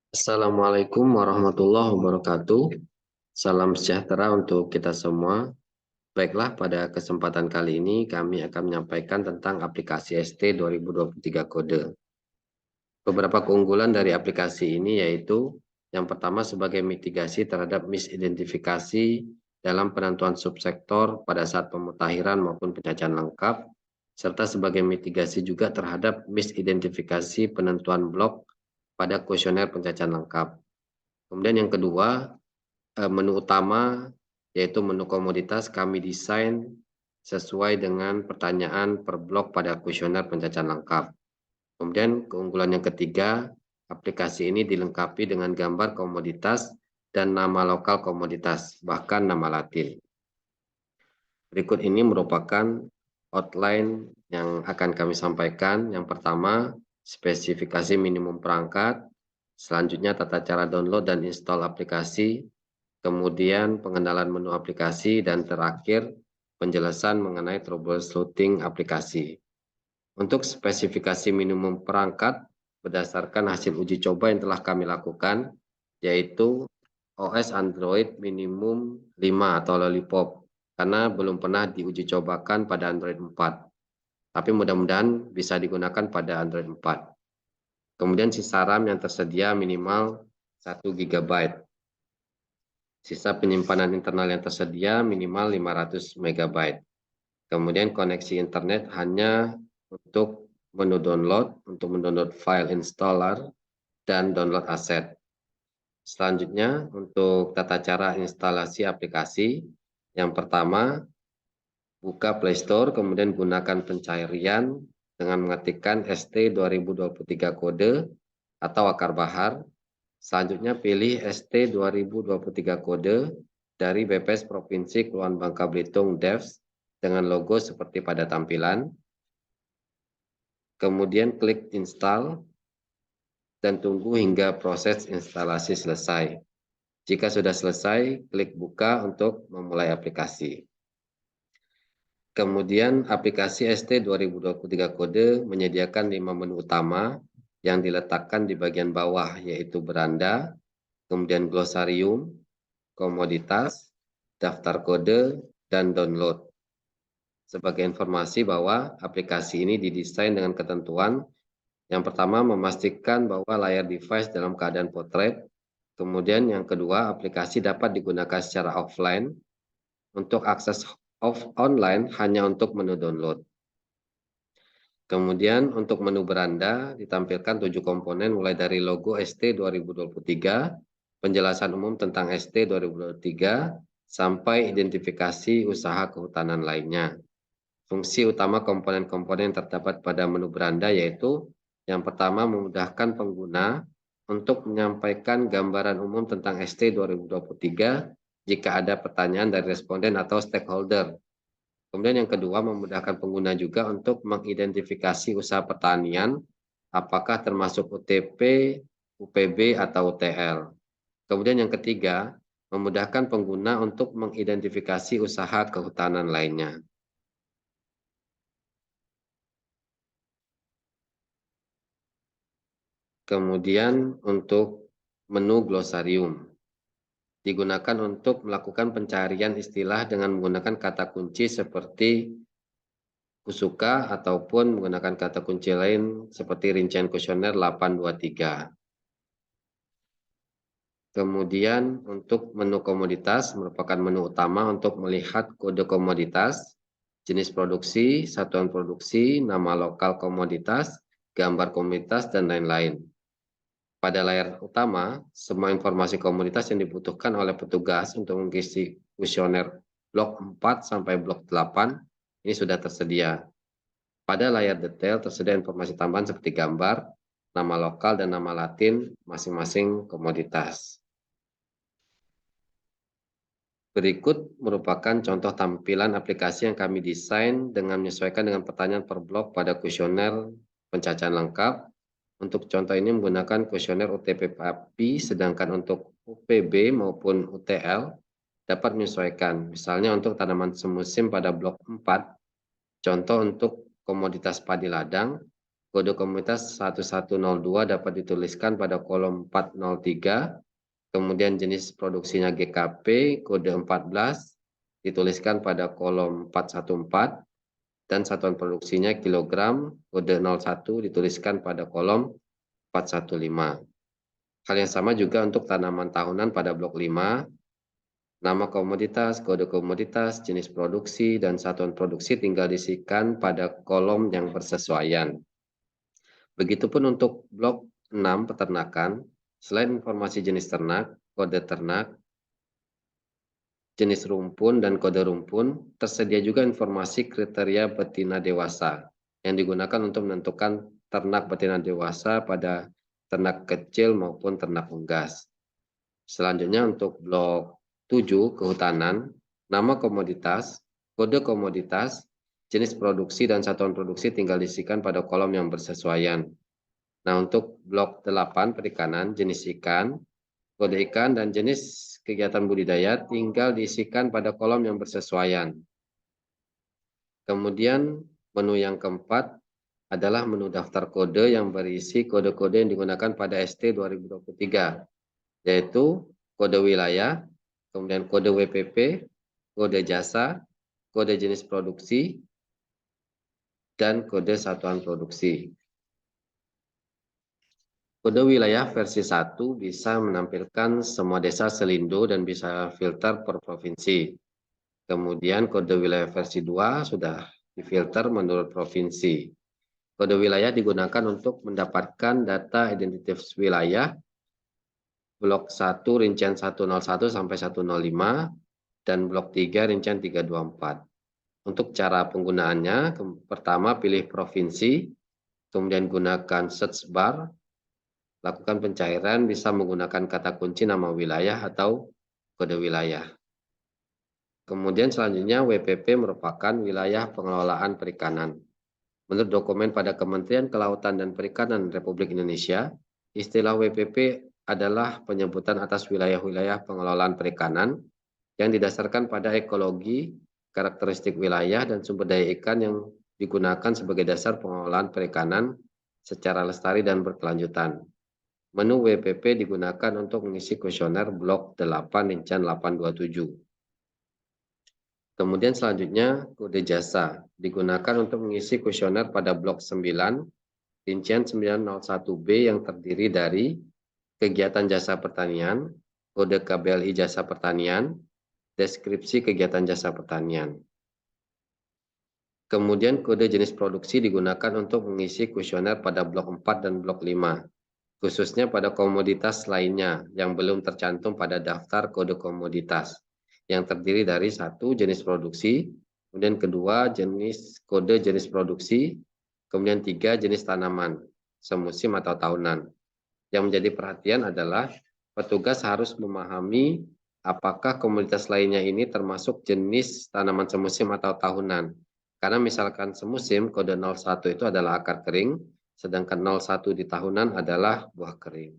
Assalamualaikum warahmatullahi wabarakatuh. Salam sejahtera untuk kita semua. Baiklah, pada kesempatan kali ini kami akan menyampaikan tentang aplikasi ST 2023 kode. Beberapa keunggulan dari aplikasi ini yaitu yang pertama sebagai mitigasi terhadap misidentifikasi dalam penentuan subsektor pada saat pemutakhiran maupun pencacahan lengkap, serta sebagai mitigasi juga terhadap misidentifikasi penentuan blok pada kuesioner pencacahan lengkap. Kemudian yang kedua, menu utama yaitu menu komoditas kami desain sesuai dengan pertanyaan per blok pada kuesioner pencacahan lengkap. Kemudian keunggulan yang ketiga, aplikasi ini dilengkapi dengan gambar komoditas dan nama lokal komoditas, bahkan nama Latin. Berikut ini merupakan outline yang akan kami sampaikan. Yang pertama, spesifikasi minimum perangkat, selanjutnya tata cara download dan install aplikasi, kemudian pengenalan menu aplikasi, dan terakhir penjelasan mengenai troubleshooting aplikasi. Untuk spesifikasi minimum perangkat, berdasarkan hasil uji coba yang telah kami lakukan, yaitu OS Android minimum 5 atau Lollipop, karena belum pernah diuji cobakan pada Android 4. Tapi mudah-mudahan bisa digunakan pada Android 4. Kemudian sisa RAM yang tersedia minimal 1 GB. Sisa penyimpanan internal yang tersedia minimal 500 MB. Kemudian koneksi internet hanya untuk mendownload file installer dan download aset. Selanjutnya untuk tata cara instalasi aplikasi, yang pertama buka Play Store, kemudian gunakan pencarian dengan mengetikkan ST 2023 kode atau akar bahar. Selanjutnya pilih ST 2023 kode dari BPS Provinsi Kepulauan Bangka Belitung Devs dengan logo seperti pada tampilan. Kemudian klik install dan tunggu hingga proses instalasi selesai. Jika sudah selesai, klik buka untuk memulai aplikasi. Kemudian aplikasi ST 2023 kode menyediakan 5 menu utama yang diletakkan di bagian bawah, yaitu beranda, kemudian glosarium, komoditas, daftar kode, dan download. Sebagai informasi bahwa aplikasi ini didesain dengan ketentuan yang pertama memastikan bahwa layar device dalam keadaan portrait. Kemudian yang kedua, aplikasi dapat digunakan secara offline. Untuk akses online hanya untuk menu download. Kemudian untuk menu beranda ditampilkan 7 komponen mulai dari logo ST 2023, penjelasan umum tentang ST 2023, sampai identifikasi usaha kehutanan lainnya. Fungsi utama komponen-komponen yang terdapat pada menu beranda yaitu yang pertama memudahkan pengguna untuk menyampaikan gambaran umum tentang ST 2023 jika ada pertanyaan dari responden atau stakeholder. Kemudian yang kedua memudahkan pengguna juga untuk mengidentifikasi usaha pertanian apakah termasuk UTP, UPB atau UTL. Kemudian yang ketiga memudahkan pengguna untuk mengidentifikasi usaha kehutanan lainnya. Kemudian untuk menu glosarium digunakan untuk melakukan pencarian istilah dengan menggunakan kata kunci seperti kusuka ataupun menggunakan kata kunci lain seperti rincian kuesioner 823. Kemudian untuk menu komoditas merupakan menu utama untuk melihat kode komoditas, jenis produksi, satuan produksi, nama lokal komoditas, gambar komoditas, dan lain-lain. Pada layar utama, semua informasi komoditas yang dibutuhkan oleh petugas untuk mengisi kuesioner blok 4 sampai blok 8 ini sudah tersedia. Pada layar detail tersedia informasi tambahan seperti gambar, nama lokal, dan nama Latin masing-masing komoditas. Berikut merupakan contoh tampilan aplikasi yang kami desain dengan menyesuaikan dengan pertanyaan per blok pada kuesioner pencacahan lengkap. Untuk contoh ini menggunakan kuesioner UTP PAPI, sedangkan untuk UPB maupun UTL dapat menyesuaikan. Misalnya untuk tanaman semusim pada blok 4, contoh untuk komoditas padi ladang, Kode komoditas 1102 dapat dituliskan pada kolom 403. Kemudian jenis produksinya GKP, kode 14, dituliskan pada kolom 414. Dan satuan produksinya kilogram, kode 01, dituliskan pada kolom 415. Hal yang sama juga untuk tanaman tahunan pada blok 5. Nama komoditas, kode komoditas, jenis produksi, dan satuan produksi tinggal diisikan pada kolom yang bersesuaian. Begitupun untuk blok 6 peternakan, selain informasi jenis ternak, kode ternak, jenis rumpun, dan kode rumpun, tersedia juga informasi kriteria betina dewasa yang digunakan untuk menentukan ternak betina dewasa pada ternak kecil maupun ternak unggas. Selanjutnya untuk blok 7 kehutanan, nama komoditas, kode komoditas, jenis produksi, dan satuan produksi tinggal diisikan pada kolom yang bersesuaian. Nah, untuk blok 8 perikanan, jenis ikan, kode ikan, dan jenis kegiatan budidaya tinggal diisikan pada kolom yang bersesuaian. Kemudian menu yang keempat adalah menu daftar kode yang berisi kode-kode yang digunakan pada ST 2023, yaitu kode wilayah, kemudian kode WPP, kode jasa, kode jenis produksi, dan kode satuan produksi. Kode wilayah versi 1 bisa menampilkan semua desa selindo dan bisa filter per provinsi. Kemudian kode wilayah versi 2 sudah difilter menurut provinsi. Kode wilayah digunakan untuk mendapatkan data identitas wilayah blok 1 rincian 101 sampai 105 dan blok 3 rincian 324. Untuk cara penggunaannya, pertama pilih provinsi, kemudian gunakan search bar. Lakukan pencairan bisa menggunakan kata kunci nama wilayah atau kode wilayah. Kemudian selanjutnya WPP merupakan wilayah pengelolaan perikanan. Menurut dokumen pada Kementerian Kelautan dan Perikanan Republik Indonesia, istilah WPP adalah penyebutan atas wilayah-wilayah pengelolaan perikanan yang didasarkan pada ekologi, karakteristik wilayah, dan sumber daya ikan yang digunakan sebagai dasar pengelolaan perikanan secara lestari dan berkelanjutan. Menu WPP digunakan untuk mengisi kuesioner blok 8 rincian 827. Kemudian selanjutnya kode jasa digunakan untuk mengisi kuesioner pada blok 9 rincian 901B yang terdiri dari kegiatan jasa pertanian, kode KBLI jasa pertanian, deskripsi kegiatan jasa pertanian. Kemudian kode jenis produksi digunakan untuk mengisi kuesioner pada blok 4 dan blok 5. Khususnya pada komoditas lainnya yang belum tercantum pada daftar kode komoditas, yang terdiri dari 1 jenis produksi, kemudian kedua kode jenis produksi, kemudian 3 jenis tanaman, semusim atau tahunan. Yang menjadi perhatian adalah petugas harus memahami apakah komoditas lainnya ini termasuk jenis tanaman semusim atau tahunan. Karena misalkan semusim, kode 01 itu adalah akar kering, sedangkan 01 di tahunan adalah buah kering.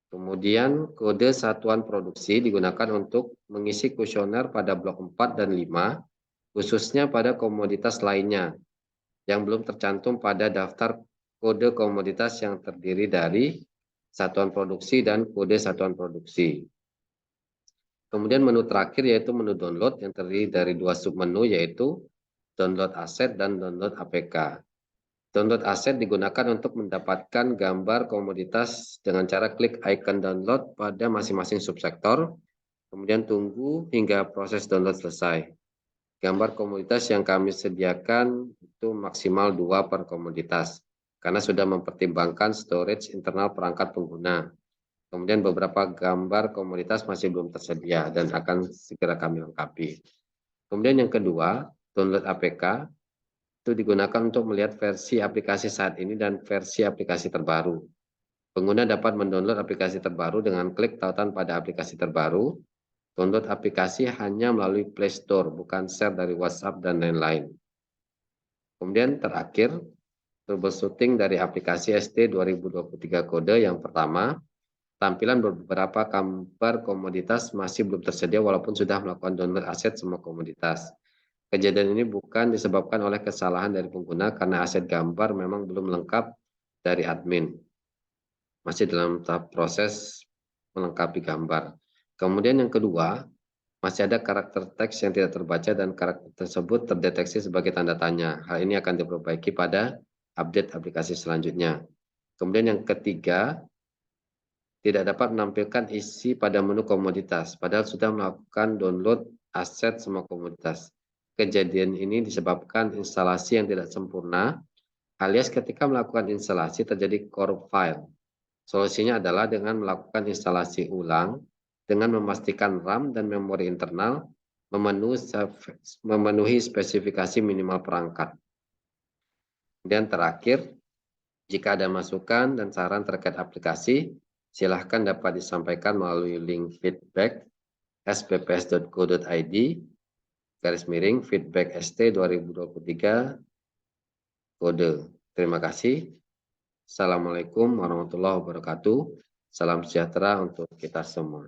Kemudian kode satuan produksi digunakan untuk mengisi kuesioner pada blok 4 dan 5, khususnya pada komoditas lainnya yang belum tercantum pada daftar kode komoditas yang terdiri dari satuan produksi dan kode satuan produksi. Kemudian menu terakhir yaitu menu download yang terdiri dari 2 submenu yaitu download aset dan download APK. Download aset digunakan untuk mendapatkan gambar komoditas dengan cara klik icon download pada masing-masing subsektor, kemudian tunggu hingga proses download selesai. Gambar komoditas yang kami sediakan itu maksimal 2 per komoditas, karena sudah mempertimbangkan storage internal perangkat pengguna. Kemudian beberapa gambar komoditas masih belum tersedia dan akan segera kami lengkapi. Kemudian yang kedua, download APK. Itu digunakan untuk melihat versi aplikasi saat ini dan versi aplikasi terbaru. Pengguna dapat mendownload aplikasi terbaru dengan klik tautan pada aplikasi terbaru. Download aplikasi hanya melalui Play Store, bukan share dari WhatsApp dan lain-lain. Kemudian terakhir, troubleshooting dari aplikasi ST 2023 kode yang pertama, tampilan beberapa gambar komoditas masih belum tersedia walaupun sudah melakukan download aset semua komoditas. Kejadian ini bukan disebabkan oleh kesalahan dari pengguna karena aset gambar memang belum lengkap dari admin. Masih dalam tahap proses melengkapi gambar. Kemudian yang kedua, masih ada karakter teks yang tidak terbaca dan karakter tersebut terdeteksi sebagai tanda tanya. Hal ini akan diperbaiki pada update aplikasi selanjutnya. Kemudian yang ketiga, tidak dapat menampilkan isi pada menu komoditas, padahal sudah melakukan download aset semua komoditas. Kejadian ini disebabkan instalasi yang tidak sempurna, alias ketika melakukan instalasi terjadi corrupt file. Solusinya adalah dengan melakukan instalasi ulang, dengan memastikan RAM dan memori internal memenuhi spesifikasi minimal perangkat. Dan terakhir, jika ada masukan dan saran terkait aplikasi, silahkan dapat disampaikan melalui link feedback sbps.go.id /feedback st 2023 kode. Terima kasih. Assalamualaikum warahmatullahi wabarakatuh. Salam sejahtera untuk kita semua.